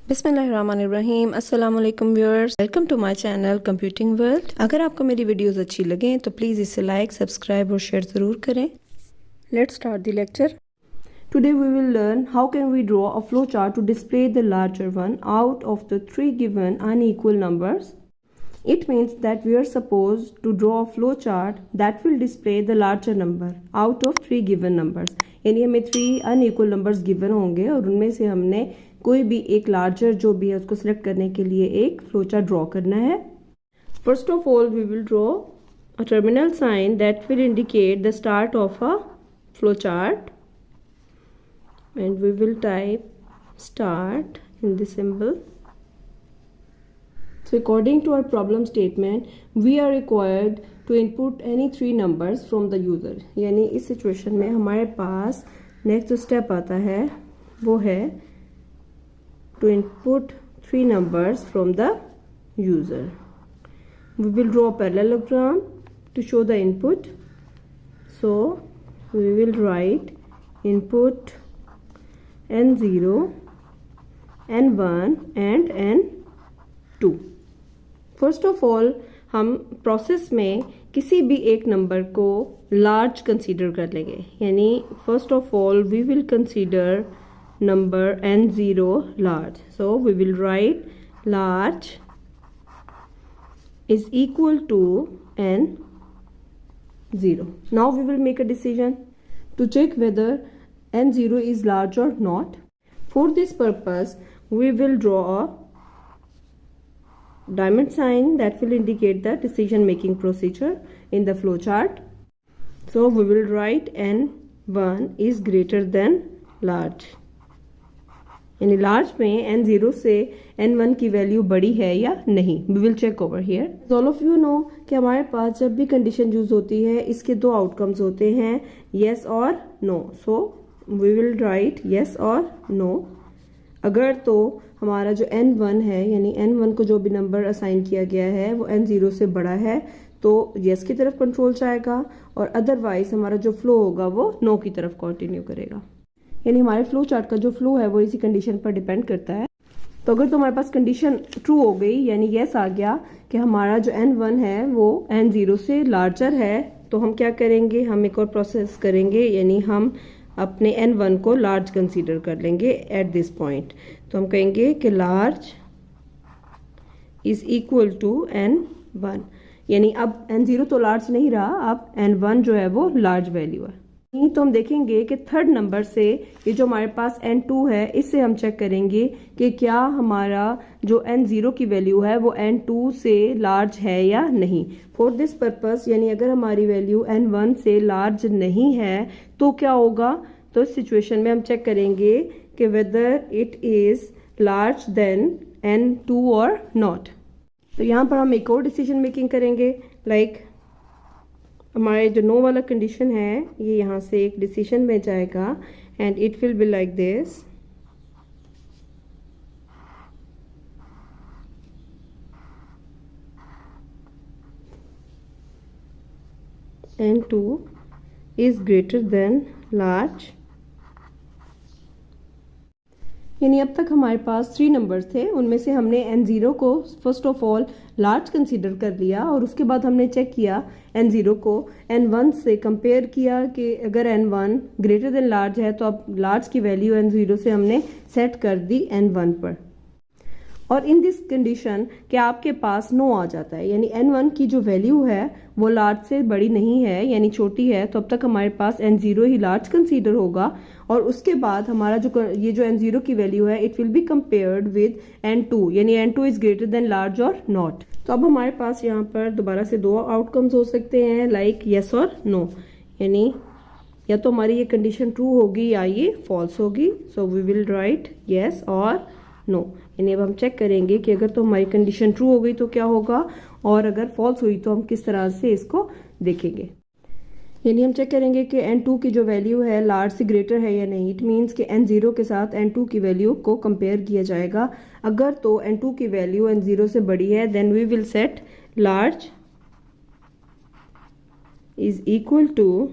बिस्मिल्लाहिर्रहमानिर्रहीम अस्सलाम वालेकुम viewers, welcome to my channel computing world. अगर आपको मेरी वीडियोस अच्छी लगें तो प्लीज़ इसे लाइक, सब्सक्राइब और शेयर ज़रूर करें। Let's start the lecture. Today we will learn how can we draw a flowchart to display the larger one out of the three given unequal numbers. It means that we are supposed to draw a flowchart that will display the larger number out of three given numbers. यानी हमें 3 unequal numbers given होंगे और उनमें से हमने कोई भी एक लार्जर जो भी है उसको सिलेक्ट करने के लिए एक फ्लोचार्ट ड्रॉ करना है। First of all we will draw a terminal sign that will indicate the start of a flowchart and we will type start in the symbol. So according to our problem statement we are required to input any 3 numbers from the user. यानी इस situation में हमारे पास next step आता है वो है to input 3 numbers from the user. We will draw a parallelogram to show the input. So we will write input n0, n1 and n2. First of all हम process में किसी भी एक नंबर को लार्ज कंसीडर कर लेंगे। यानी first of all we will consider number n0 large. So we will write large is equal to n0. Now we will make a decision to check whether n0 is large or not. For this purpose we will draw a diamond sign that will indicate the decision making procedure in the flow chart. So we will write n1 is greater than large. यानी large में n0 से n1 की value बड़ी है या नहीं। We will check over here. All of you know कि हमारे पास जब भी कंडीशन यूज होती है इसके दो आउटकम्स होते हैं, येस और no. So we will write yes और नो। अगर तो हमारा जो n1 है यानी n1 को जो भी नंबर असाइन किया गया है वो n0 से बड़ा है तो येस की तरफ कंट्रोल जाएगा और अदरवाइज हमारा जो फ्लो होगा वो नो की तरफ कंटिन्यू करेगा। यानी हमारे फ्लो चार्ट का जो फ्लो है वो इसी कंडीशन पर डिपेंड करता है। तो अगर तो हमारे पास कंडीशन ट्रू हो गई यानी येस आ गया कि हमारा जो n1 है वो n0 से लार्जर है तो हम क्या करेंगे, हम एक और प्रोसेस करेंगे। यानी हम अपने n1 को लार्ज कंसीडर कर लेंगे एट दिस पॉइंट। तो हम कहेंगे कि large is equal to n1। यानी अब n0 तो लार्ज नहीं रहा, अब n1 जो है वो लार्ज वैल्यू है। तो हम देखेंगे कि थर्ड नंबर से ये जो हमारे पास n2 है इससे हम चेक करेंगे कि क्या हमारा जो n0 की वैल्यू है वो n2 से लार्ज है या नहीं। फॉर दिस पर्पस यानी अगर हमारी वैल्यू n1 से लार्ज नहीं है तो क्या होगा, तो इस सिचुएशन में हम चेक करेंगे कि whether it is large than n2 और नॉट। तो यहाँ पर हम एक और डिसीजन मेकिंग करेंगे। लाइक हमारे जो नो वाला कंडीशन है ये यहाँ से एक डिसीजन में जाएगा and it will be like this. n2 is greater than large। यानी अब तक हमारे पास 3 नंबर्स थे, उनमें से हमने n0 को first of all large consider कर लिया और उसके बाद हमने चेक किया n0 को n1 से कंपेयर किया कि अगर n1 ग्रेटर देन लार्ज है तो अब लार्ज की वैल्यू n0 से हमने सेट कर दी n1 पर। और इन दिस कंडीशन कि आपके पास नो आ जाता है यानी n1 की जो वैल्यू है वो लार्ज से बड़ी नहीं है यानी छोटी है, तो अब तक हमारे पास n0 ही लार्ज कंसीडर होगा और उसके बाद हमारा जो ये जो n0 की वैल्यू है it will be compared with n2 यानी n2 is greater than large और नॉट। तो अब हमारे पास यहाँ पर दोबारा से दो आउटकम्स हो सकते हैं लाइक येस और नो। यानी या तो हमारी ये कंडीशन ट्रू होगी या ये फॉल्स होगी। So we will write yes और नो। यानी अब हम चेक करेंगे कि अगर तो हमारी कंडीशन ट्रू हो गई तो क्या होगा और अगर फॉल्स हुई तो हम किस तरह से इसको देखेंगे। यानी हम चेक करेंगे कि n2 की जो वैल्यू है लार्ज से ग्रेटर है या नहीं। इट मीन्स कि n0 के साथ n2 की वैल्यू को कंपेयर किया जाएगा। अगर तो n2 की वैल्यू n0 से बड़ी है then we will set large is equal to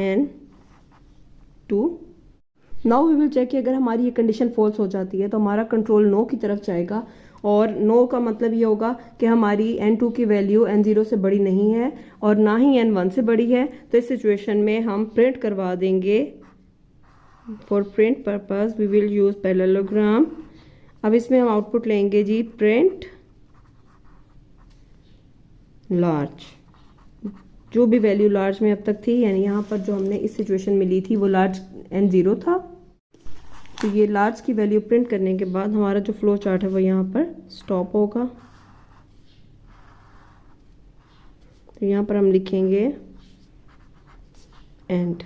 n2 now we will check कि अगर हमारी ये कंडीशन फॉल्स हो जाती है तो हमारा कंट्रोल नो की तरफ जाएगा, और नो का मतलब ये होगा कि हमारी n2 की वैल्यू n0 से बड़ी नहीं है और ना ही n1 से बड़ी है। तो इस सिचुएशन में हम प्रिंट करवा देंगे। For print purpose we will use parallelogram. अब इसमें हम आउटपुट लेंगे जी प्रिंट लार्ज, जो भी वैल्यू लार्ज में अब तक थी, यानी यहाँ पर जो हमने इस सिचुएशन में ली थी वो लार्ज n0 था। तो ये लार्ज की वैल्यू प्रिंट करने के बाद हमारा जो फ्लो चार्ट है वो यहाँ पर स्टॉप होगा। तो यहाँ पर हम लिखेंगे एंड।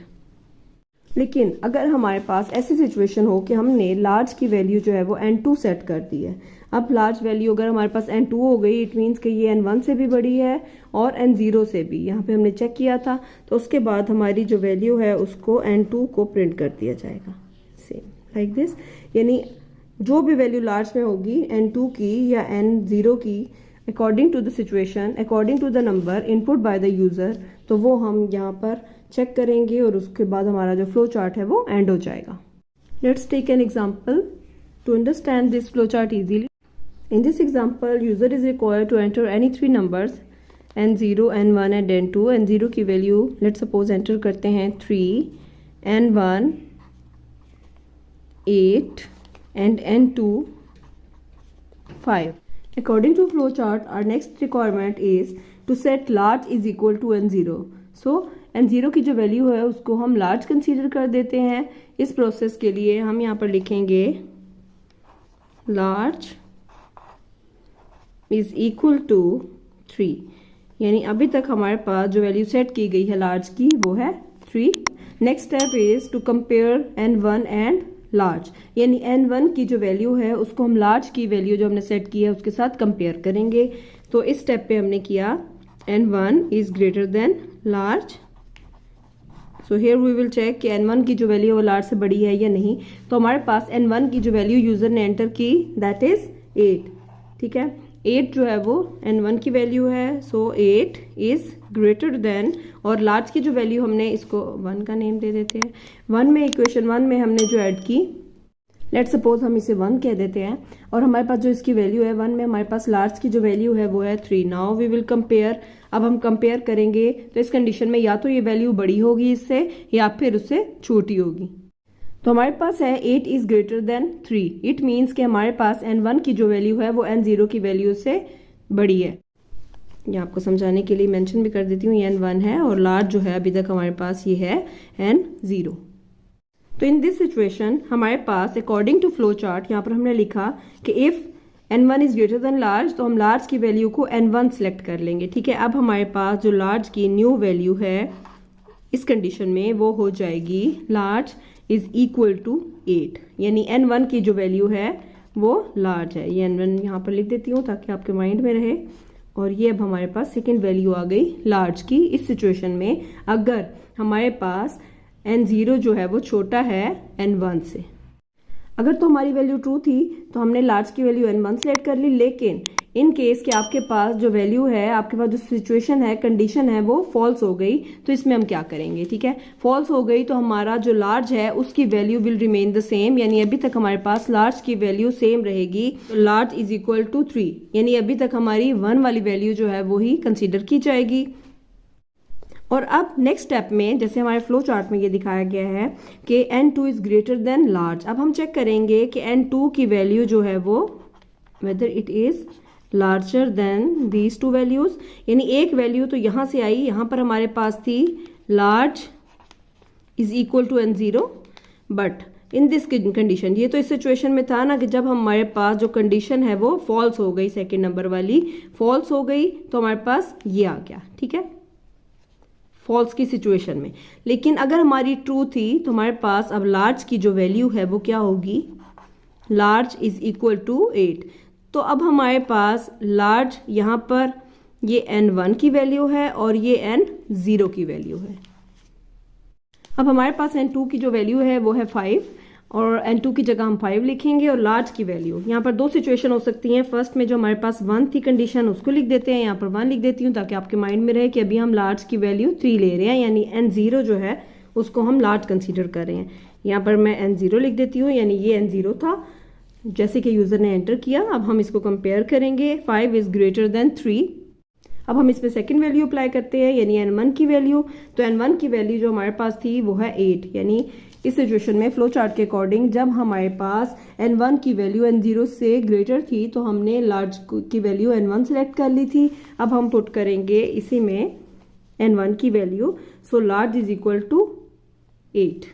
लेकिन अगर हमारे पास ऐसी सिचुएशन हो कि हमने लार्ज की वैल्यू जो है वो n2 सेट कर दी है, अब लार्ज वैल्यू अगर हमारे पास n2 हो गई, इट मीन्स कि ये n1 से भी बड़ी है और n0 से भी, यहाँ पे हमने चेक किया था। तो उसके बाद हमारी जो वैल्यू है उसको n2 को प्रिंट कर दिया जाएगा सेम लाइक दिस। यानी जो भी वैल्यू लार्ज में होगी n2 की या n0 की, according to the situation, according to the number input by the user, तो वो हम यहाँ पर चेक करेंगे और उसके बाद हमारा जो फ्लो चार्ट है वो एंड हो जाएगा। Let's take an example to understand this flow chart easily. In this example user is required to enter any 3 numbers n0, n1 and n2। n0 की वैल्यू लेट्स सपोज एंटर करते हैं 3, n1 8 and n2 5. According to flow chart, our next requirement is to set large is equal to n0. So n0 की जो value है उसको हम large consider कर देते हैं। इस प्रोसेस के लिए हम यहाँ पर लिखेंगे लार्ज इज इक्वल टू 3, यानी अभी तक हमारे पास जो वैल्यू सेट की गई है लार्ज की वो है 3। Next step is to compare n1 and large, यानी n1 की जो वैल्यू है उसको हम लार्ज की वैल्यू जो हमने सेट की है उसके साथ कंपेयर करेंगे। तो इस स्टेप पे हमने किया n1 is greater than large. So here we will check कि n1 की जो वैल्यू है वो लार्ज से बड़ी है या नहीं। तो हमारे पास n1 की जो वैल्यू यूजर ने एंटर की दैट इज 8, ठीक है। 8 जो है वो n1 की वैल्यूहै, सो 8 इज ग्रेटर देन, और लार्ज की जो वैल्यू हमने इसको 1 का नेम दे देते हैं। 1 में इक्वेशन 1 में हमने जो ऐड की, लेट्स सपोज हम इसे 1 कह देते हैं, और हमारे पास जो इसकी वैल्यू है 1 में हमारे पास लार्ज की जो वैल्यू है वो है 3। Now we will compare. अब हम कंपेयर करेंगे तो इस कंडीशन में या तो ये वैल्यू बड़ी होगी इससे या फिर उससे छोटी होगी। तो हमारे पास है 8 is greater then 3। It means कि हमारे पास n1 की जो वैल्यू है वो n0 की वैल्यू से बड़ी है। ये आपको समझाने के लिए मेंशन भी कर देती हूँ, ये n1 है और लार्ज जो है अभी तक हमारे पास ये है n0। तो इन दिस सिचुएशन हमारे पास अकॉर्डिंग टू फ्लो चार्ट यहाँ पर हमने लिखा कि if n1 is greater than large, तो हम लार्ज की वैल्यू को n1 सेलेक्ट कर लेंगे, ठीक है। अब हमारे पास जो लार्ज की न्यू वैल्यू है इस कंडीशन में वो हो जाएगी लार्ज इज इक्वल टू 8, यानी n1 की जो वैल्यू है वो लार्ज है। ये n1 यहाँ पर लिख देती हूँ ताकि आपके माइंड में रहे। और ये अब हमारे पास सेकेंड वैल्यू आ गई लार्ज की। इस सिचुएशन में अगर हमारे पास n0 जो है वो छोटा है n1 से, अगर तो हमारी वैल्यू ट्रू थी तो हमने लार्ज की वैल्यू n1 सेलेक्ट कर ली। लेकिन इन केस कि आपके पास जो वैल्यू है, आपके पास जो सिचुएशन है, कंडीशन है वो फॉल्स हो गई, तो इसमें हम क्या करेंगे, ठीक है। फॉल्स हो गई तो हमारा जो लार्ज है उसकी value will remain the same, यानी अभी तक हमारे पास लार्ज की वैल्यू सेम रहेगी। लार्ज इज इक्वल टू 3, यानी अभी तक हमारी 1 वाली वैल्यू जो है वो ही कंसिडर की जाएगी। और अब नेक्स्ट स्टेप में जैसे हमारे फ्लो चार्ट में ये दिखाया गया है कि n2 is greater than large. अब हम चेक करेंगे कि n2 की वैल्यू जो है वो weather it is larger than these 2 values, यानी एक वैल्यू तो यहां से आई, यहां पर हमारे पास थी large is equal to n0, but in this condition, ये तो इस सिचुएशन में था ना कि जब हमारे पास जो कंडीशन है वो फॉल्स हो गई, सेकेंड नंबर वाली फॉल्स हो गई, तो हमारे पास ये आ गया, ठीक है, फॉल्स की सिचुएशन में। लेकिन अगर हमारी ट्रू थी तो हमारे पास अब लार्ज की जो वैल्यू है वो क्या होगी, लार्ज इज इक्वल टू 8। तो अब हमारे पास लार्ज यहाँ पर ये n1 की वैल्यू है और ये n0 की वैल्यू है। अब हमारे पास n2 की जो वैल्यू है वो है 5, और n2 की जगह हम 5 लिखेंगे, और लार्ज की वैल्यू यहाँ पर 2 सिचुएशन हो सकती हैं। फर्स्ट में जो हमारे पास 1 थी कंडीशन उसको लिख देते हैं, यहाँ पर 1 लिख देती हूँ ताकि आपके माइंड में रहे कि अभी हम लार्ज की वैल्यू 3 ले रहे हैं, यानी n0 जो है उसको हम लार्ज कंसीडर कर रहे हैं। यहाँ पर मैं n0 लिख देती हूँ, यानी ये n0 था जैसे कि यूज़र ने एंटर किया। अब हम इसको कंपेयर करेंगे, 5 इज़ ग्रेटर देन 3। अब हम इस पे सेकेंड वैल्यू अप्लाई करते हैं, यानी n1 की वैल्यू। तो n1 की वैल्यू जो हमारे पास थी वो है 8, यानी इस सिचुएशन में फ्लो चार्ट के अकॉर्डिंग जब हमारे पास n1 की वैल्यू n0 से ग्रेटर थी तो हमने लार्ज की वैल्यू n1 सेलेक्ट कर ली थी। अब हम पुट करेंगे इसी में n1 की value, so large is equal to 8।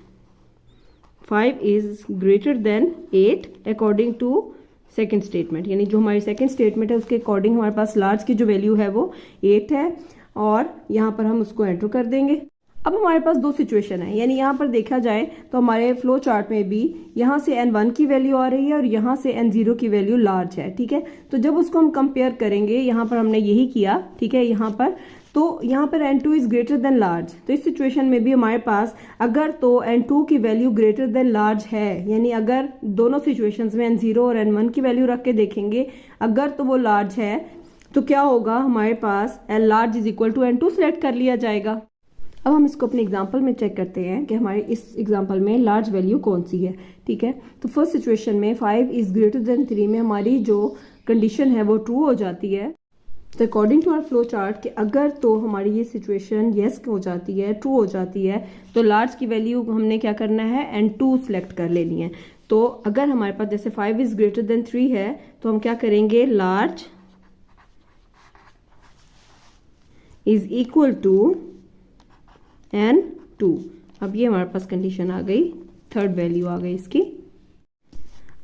5 is greater than 8 according to second statement, यानी जो हमारी सेकेंड स्टेटमेंट है उसके अकॉर्डिंग हमारे पास लार्ज की जो वैल्यू है वो 8 है, और यहाँ पर हम उसको एंटर कर देंगे। अब हमारे पास दो सिचुएशन है, यानी यहाँ पर देखा जाए तो हमारे फ्लो चार्ट में भी यहाँ से n1 की वैल्यू आ रही है और यहाँ से n0 की वैल्यू लार्ज है, ठीक है। तो जब उसको हम कंपेयर करेंगे, यहाँ पर हमने यही किया, ठीक है। यहाँ पर तो यहाँ पर n2 is greater than large, तो इस सिचुएशन में भी हमारे पास अगर तो n2 की वैल्यू ग्रेटर देन लार्ज है, यानी अगर दोनों सिचुएशंस में n0 और n1 की वैल्यू रख के देखेंगे, अगर तो वो लार्ज है तो क्या होगा, हमारे पास l large is equal to n2 select कर लिया जाएगा। अब हम इसको अपने एग्जाम्पल में चेक करते हैं कि हमारे इस एग्जाम्पल में लार्ज वैल्यू कौन सी है, ठीक है। तो फर्स्ट सिचुएशन में 5 इज ग्रेटर देन 3 में हमारी जो कंडीशन है वो ट्रू हो जाती है। तो according to our flow chart कि अगर तो हमारी ये सिचुएशन येस हो जाती है, ट्रू हो जाती है, तो लार्ज की वैल्यू हमने क्या करना है, n2 सेलेक्ट कर लेनी है। तो अगर हमारे पास जैसे 5 इज ग्रेटर देन 3 है तो हम क्या करेंगे, large is equal to n2। अब ये हमारे पास कंडीशन आ गई, थर्ड वैल्यू आ गई इसकी।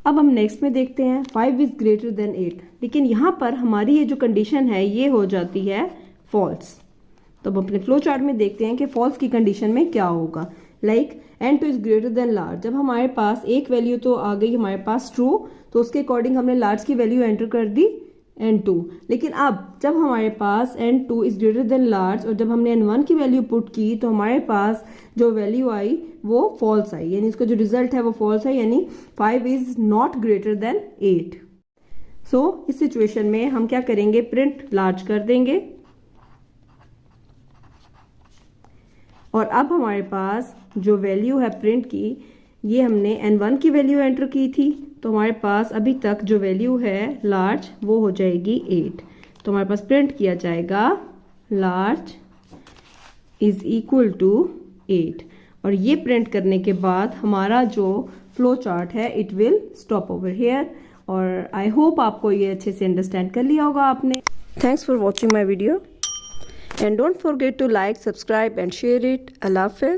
अब हम नेक्स्ट में देखते हैं 5 इज ग्रेटर देन 8, लेकिन यहाँ पर हमारी ये जो कंडीशन है ये हो जाती है फॉल्स। तो अब अपने फ्लो चार्ट में देखते हैं कि फॉल्स की कंडीशन में क्या होगा। Like n2 is greater than large, जब हमारे पास एक वैल्यू तो आ गई हमारे पास ट्रू, तो उसके अकॉर्डिंग हमने लार्ज की वैल्यू एंटर कर दी n2। लेकिन अब जब हमारे पास n2 is greater than large और जब हमने n1 की वैल्यू पुट की तो हमारे पास जो वैल्यू आई वो फॉल्स आई, यानी इसका जो रिजल्ट है वो फॉल्स है, यानी 5 इज नॉट ग्रेटर देन 8। सो इस सिचुएशन में हम क्या करेंगे, प्रिंट लार्ज कर देंगे। और अब हमारे पास जो वैल्यू है प्रिंट की, ये हमने n1 की वैल्यू एंटर की थी, तो हमारे पास अभी तक जो वैल्यू है लार्ज वो हो जाएगी 8। तो हमारे पास प्रिंट किया जाएगा लार्ज इज इक्वल टू 8, और ये प्रिंट करने के बाद हमारा जो फ्लो चार्ट है it will stop over here. और आई होप आपको ये अच्छे से अंडरस्टैंड कर लिया होगा आपने। Thanks for watching my video and don't forget to like, subscribe and share it. अल्लाह हाफ़िज़।